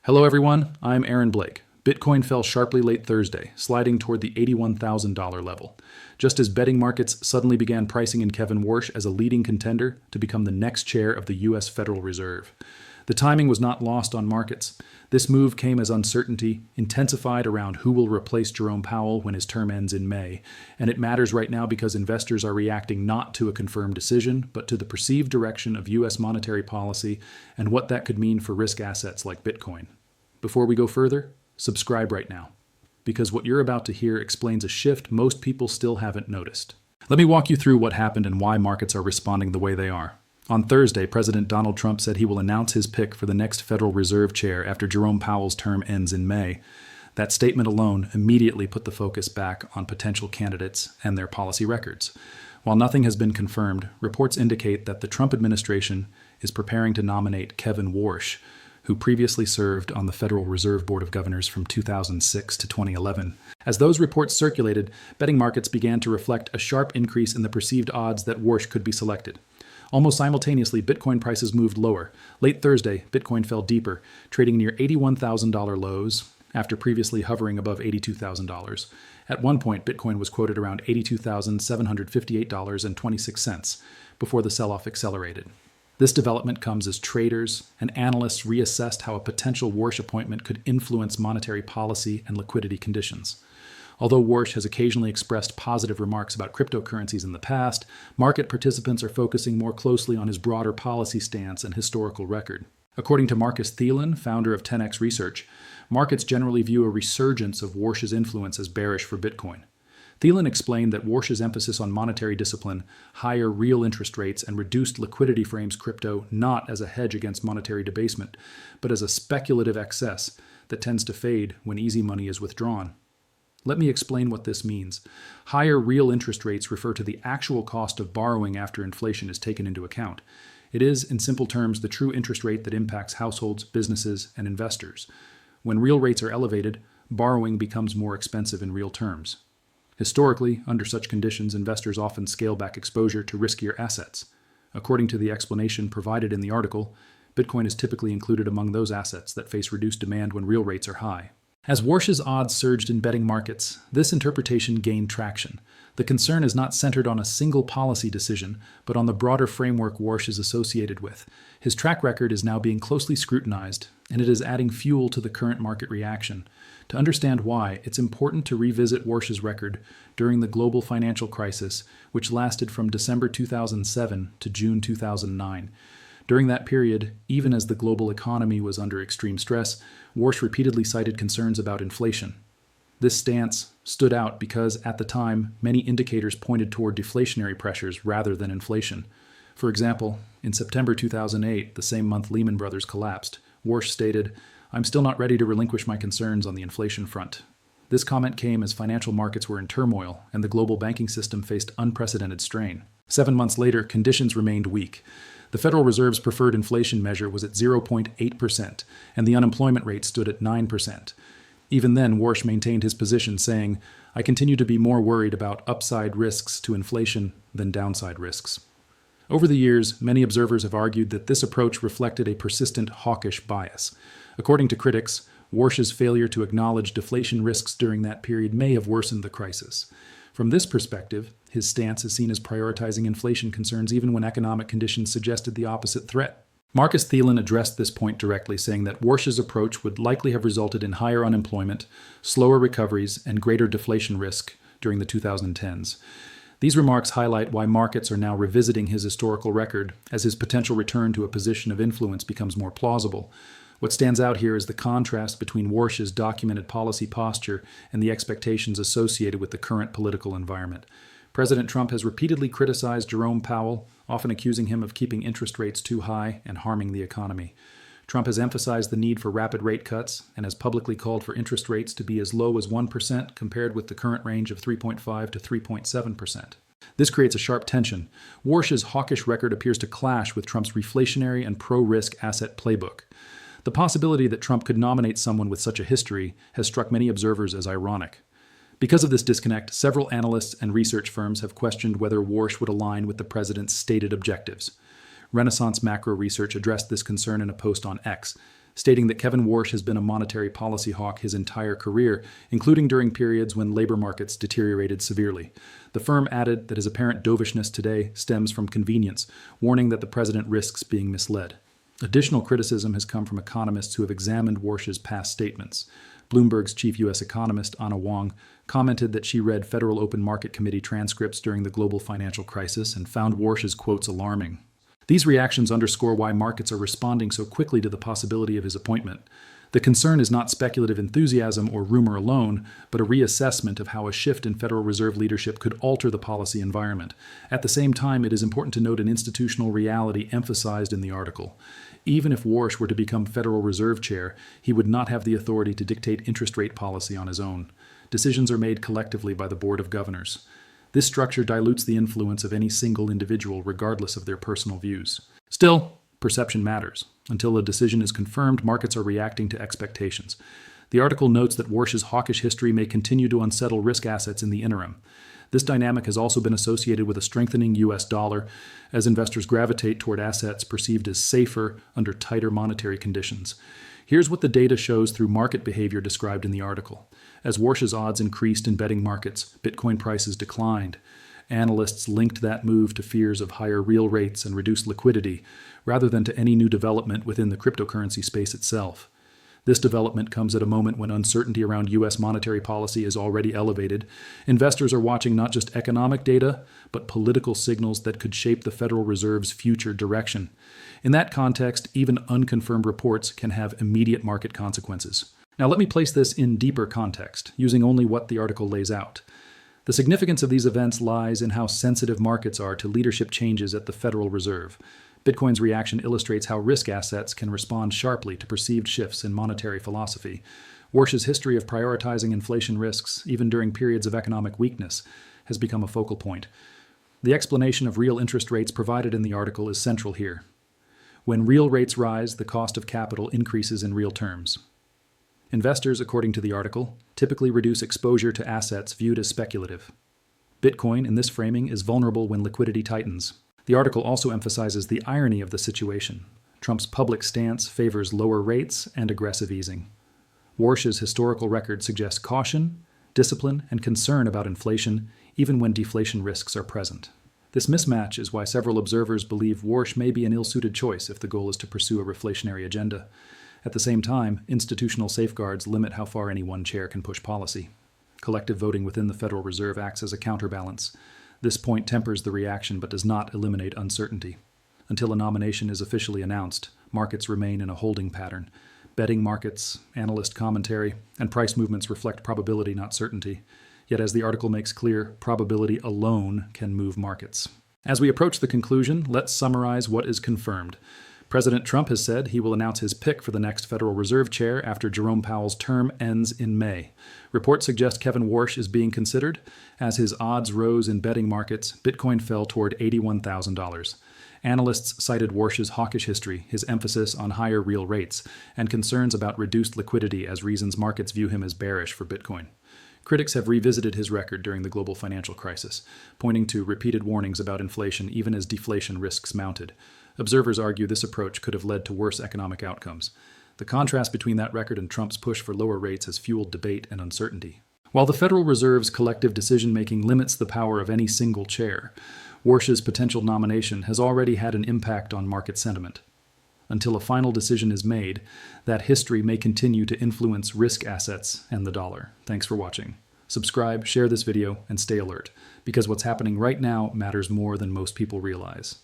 Hello everyone, I'm Aaron Blake. Bitcoin fell sharply late Thursday, sliding toward the $81,000 level, just as betting markets suddenly began pricing in Kevin Warsh as a leading contender to become the next chair of the U.S. Federal Reserve. The timing was not lost on markets. This move came as uncertainty intensified around who will replace Jerome Powell when his term ends in May, and it matters right now because investors are reacting not to a confirmed decision, but to the perceived direction of U.S. monetary policy and what that could mean for risk assets like Bitcoin. Before we go further, subscribe right now, because what you're about to hear explains a shift most people still haven't noticed. Let me walk you through what happened and why markets are responding the way they are. On Thursday, President Donald Trump said he will announce his pick for the next Federal Reserve chair after Jerome Powell's term ends in May. That statement alone immediately put the focus back on potential candidates and their policy records. While nothing has been confirmed, reports indicate that the Trump administration is preparing to nominate Kevin Warsh, who previously served on the Federal Reserve Board of Governors from 2006 to 2011. As those reports circulated, betting markets began to reflect a sharp increase in the perceived odds that Warsh could be selected. Almost simultaneously, Bitcoin prices moved lower. Late Thursday, Bitcoin fell deeper, trading near $81,000 lows after previously hovering above $82,000. At one point, Bitcoin was quoted around $82,758.26 before the sell-off accelerated. This development comes as traders and analysts reassessed how a potential Warsh appointment could influence monetary policy and liquidity conditions. Although Warsh has occasionally expressed positive remarks about cryptocurrencies in the past, market participants are focusing more closely on his broader policy stance and historical record. According to Marcus Thielen, founder of 10x Research, markets generally view a resurgence of Warsh's influence as bearish for Bitcoin. Thielen explained that Warsh's emphasis on monetary discipline, higher real interest rates, and reduced liquidity frames crypto not as a hedge against monetary debasement, but as a speculative excess that tends to fade when easy money is withdrawn. Let me explain what this means. Higher real interest rates refer to the actual cost of borrowing after inflation is taken into account. It is, in simple terms, the true interest rate that impacts households, businesses, and investors. When real rates are elevated, borrowing becomes more expensive in real terms. Historically, under such conditions, investors often scale back exposure to riskier assets. According to the explanation provided in the article, Bitcoin is typically included among those assets that face reduced demand when real rates are high. As Warsh's odds surged in betting markets, this interpretation gained traction. The concern is not centered on a single policy decision, but on the broader framework Warsh is associated with. His track record is now being closely scrutinized, and it is adding fuel to the current market reaction. To understand why, it's important to revisit Warsh's record during the global financial crisis, which lasted from December 2007 to June 2009. During that period, even as the global economy was under extreme stress, Warsh repeatedly cited concerns about inflation. This stance stood out because, at the time, many indicators pointed toward deflationary pressures rather than inflation. For example, in September 2008, the same month Lehman Brothers collapsed, Warsh stated, "I'm still not ready to relinquish my concerns on the inflation front." This comment came as financial markets were in turmoil and the global banking system faced unprecedented strain. 7 months later, conditions remained weak. The Federal Reserve's preferred inflation measure was at 0.8%, and the unemployment rate stood at 9%. Even then, Warsh maintained his position, saying, "I continue to be more worried about upside risks to inflation than downside risks." Over the years, many observers have argued that this approach reflected a persistent hawkish bias. According to critics, Warsh's failure to acknowledge deflation risks during that period may have worsened the crisis. From this perspective, his stance is seen as prioritizing inflation concerns even when economic conditions suggested the opposite threat. Marcus Thielen addressed this point directly, saying that Warsh's approach would likely have resulted in higher unemployment, slower recoveries, and greater deflation risk during the 2010s. These remarks highlight why markets are now revisiting his historical record as his potential return to a position of influence becomes more plausible. What stands out here is the contrast between Warsh's documented policy posture and the expectations associated with the current political environment. President Trump has repeatedly criticized Jerome Powell, often accusing him of keeping interest rates too high and harming the economy. Trump has emphasized the need for rapid rate cuts and has publicly called for interest rates to be as low as 1% compared with the current range of 3.5 to 3.7%. This creates a sharp tension. Warsh's hawkish record appears to clash with Trump's reflationary and pro-risk asset playbook. The possibility that Trump could nominate someone with such a history has struck many observers as ironic. Because of this disconnect, several analysts and research firms have questioned whether Warsh would align with the president's stated objectives. Renaissance Macro Research addressed this concern in a post on X. stating that Kevin Warsh has been a monetary policy hawk his entire career, including during periods when labor markets deteriorated severely. The firm added that his apparent dovishness today stems from convenience, warning that the president risks being misled. Additional criticism has come from economists who have examined Warsh's past statements. Bloomberg's chief U.S. economist, Anna Wong, commented that she read Federal Open Market Committee transcripts during the global financial crisis and found Warsh's quotes alarming. These reactions underscore why markets are responding so quickly to the possibility of his appointment. The concern is not speculative enthusiasm or rumor alone, but a reassessment of how a shift in Federal Reserve leadership could alter the policy environment. At the same time, it is important to note an institutional reality emphasized in the article. Even if Warsh were to become Federal Reserve Chair, he would not have the authority to dictate interest rate policy on his own. Decisions are made collectively by the Board of Governors. This structure dilutes the influence of any single individual regardless of their personal views. Still, perception matters. Until a decision is confirmed, markets are reacting to expectations. The article notes that Warsh's hawkish history may continue to unsettle risk assets in the interim. This dynamic has also been associated with a strengthening U.S. dollar as investors gravitate toward assets perceived as safer under tighter monetary conditions. Here's what the data shows through market behavior described in the article. As Warsh's odds increased in betting markets, Bitcoin prices declined. Analysts linked that move to fears of higher real rates and reduced liquidity, rather than to any new development within the cryptocurrency space itself. This development comes at a moment when uncertainty around U.S. monetary policy is already elevated. Investors are watching not just economic data, but political signals that could shape the Federal Reserve's future direction. In that context, even unconfirmed reports can have immediate market consequences. Now let me place this in deeper context, using only what the article lays out. The significance of these events lies in how sensitive markets are to leadership changes at the Federal Reserve. Bitcoin's reaction illustrates how risk assets can respond sharply to perceived shifts in monetary philosophy. Warsh's history of prioritizing inflation risks, even during periods of economic weakness, has become a focal point. The explanation of real interest rates provided in the article is central here. When real rates rise, the cost of capital increases in real terms. Investors, according to the article, typically reduce exposure to assets viewed as speculative. Bitcoin, in this framing, is vulnerable when liquidity tightens. The article also emphasizes the irony of the situation. Trump's public stance favors lower rates and aggressive easing. Warsh's historical record suggests caution, discipline, and concern about inflation, even when deflation risks are present. This mismatch is why several observers believe Warsh may be an ill-suited choice if the goal is to pursue a reflationary agenda. At the same time, institutional safeguards limit how far any one chair can push policy. Collective voting within the Federal Reserve acts as a counterbalance. This point tempers the reaction but does not eliminate uncertainty. Until a nomination is officially announced, markets remain in a holding pattern. Betting markets, analyst commentary, and price movements reflect probability, not certainty. Yet as the article makes clear, probability alone can move markets. As we approach the conclusion, let's summarize what is confirmed. President Trump has said he will announce his pick for the next Federal Reserve Chair after Jerome Powell's term ends in May. Reports suggest Kevin Warsh is being considered. As his odds rose in betting markets, Bitcoin fell toward $81,000. Analysts cited Warsh's hawkish history, his emphasis on higher real rates, and concerns about reduced liquidity as reasons markets view him as bearish for Bitcoin. Critics have revisited his record during the global financial crisis, pointing to repeated warnings about inflation even as deflation risks mounted. Observers argue this approach could have led to worse economic outcomes. The contrast between that record and Trump's push for lower rates has fueled debate and uncertainty. While the Federal Reserve's collective decision-making limits the power of any single chair, Warsh's potential nomination has already had an impact on market sentiment. Until a final decision is made, that history may continue to influence risk assets and the dollar. Thanks for watching. Subscribe, share this video, and stay alert, because what's happening right now matters more than most people realize.